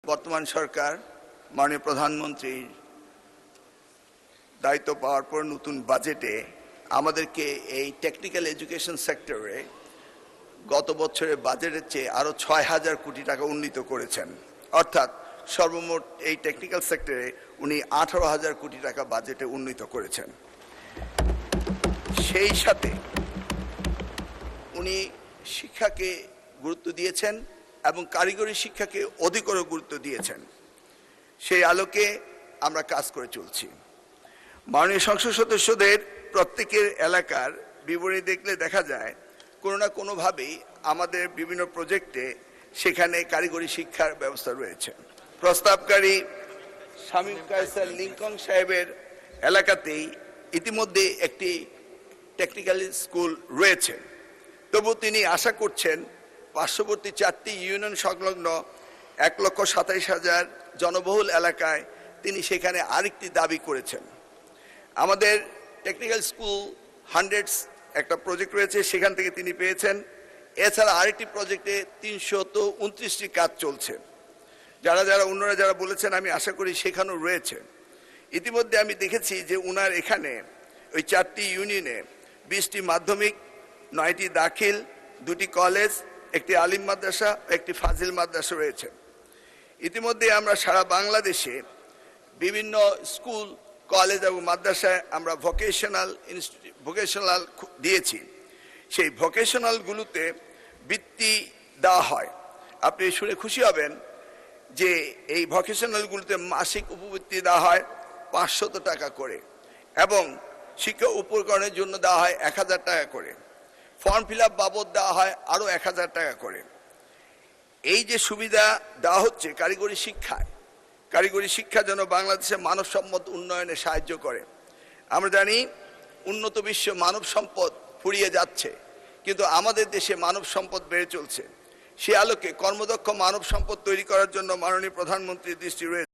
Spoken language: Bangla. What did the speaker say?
বর্তমান সরকার মাননীয় প্রধানমন্ত্রীর দায়িত্ব পাওয়ার পর নতুন বাজেটে আমাদেরকে এই টেকনিক্যাল এডুকেশন সেক্টরে গত বছরের বাজেটের চেয়ে আরও ৬,০০০ কোটি টাকা উন্নীত করেছেন। অর্থাৎ সর্বমোট এই টেকনিক্যাল সেক্টরে উনি ১৮,০০০ কোটি টাকা বাজেটে উন্নীত করেছেন। সেই সাথে উনি শিক্ষাকে গুরুত্ব দিয়েছেন এবং কারিগরি শিক্ষাকে অধিকতর গুরুত্ব দিয়েছেন। সেই আলোকে আমরা কাজ করে চলছি। মাননীয় সংসদ সদস্যদের প্রত্যেকের এলাকার বিবরণী দেখলে দেখা যায় কোনো না কোনোভাবেই আমাদের বিভিন্ন প্রজেক্টে সেখানে কারিগরি শিক্ষার ব্যবস্থা রয়েছে। প্রস্তাবকারী শামীম কায়সার লিঙ্কন সাহেবের এলাকাতেই ইতিমধ্যে একটি টেকনিক্যাল স্কুল রয়েছে, তবু তিনি আশা করছেন পার্শ্ববর্তী 4টি ইউনিয়ন সংলগ্ন 1,27,000 জনবহুল এলাকায় তিনি সেখানে আরেকটি দাবি করেছেন। আমাদের টেকনিক্যাল স্কুল 100 একটা প্রজেক্ট রয়েছে, সেখান থেকে তিনি পেয়েছেন। এছাড়া আরেকটি প্রজেক্টে 329টি কাজ চলছে। অন্যরা যারা বলেছেন আমি আশা করি সেখানেও রয়েছে। ইতিমধ্যে আমি দেখেছি যে উনার এখানে ওই 4টি ইউনিয়নে 20টি মাধ্যমিক, 9টি দাখিল, 2টি কলেজ, একটি আলিম মাদ্রাসা, একটি ফাজিল মাদ্রাসা রয়েছে। ইতিমধ্যে আমরা সারা বাংলাদেশে বিভিন্ন স্কুল, কলেজ এবং মাদ্রাসায় আমরা ভোকেশনাল দিয়েছি। সেই ভোকেশনালগুলোতে বৃত্তি দেওয়া হয়। আপনি শুনে খুশি হবেন যে এই ভোকেশনালগুলোতে মাসিক উপবৃত্তি দেওয়া হয় 500 টাকা করে এবং শিক্ষা উপকরণের জন্য দেওয়া হয় 1000 টাকা করে। ফর্ম ফিল আপ বাবদ দেওয়া হয় আরও 1000 টাকা করে। এই যে সুবিধা দেওয়া হচ্ছে কারিগরি শিক্ষা যেন বাংলাদেশের মানব সম্পদ উন্নয়নে সাহায্য করে। আমরা জানি উন্নত বিশ্ব মানব সম্পদ ফুরিয়ে যাচ্ছে, কিন্তু আমাদের দেশে মানব সম্পদ বেড়ে চলছে। সে আলোকে কর্মদক্ষ মানব সম্পদ তৈরি করার জন্য মাননীয় প্রধানমন্ত্রীর দৃষ্টি রয়েছে।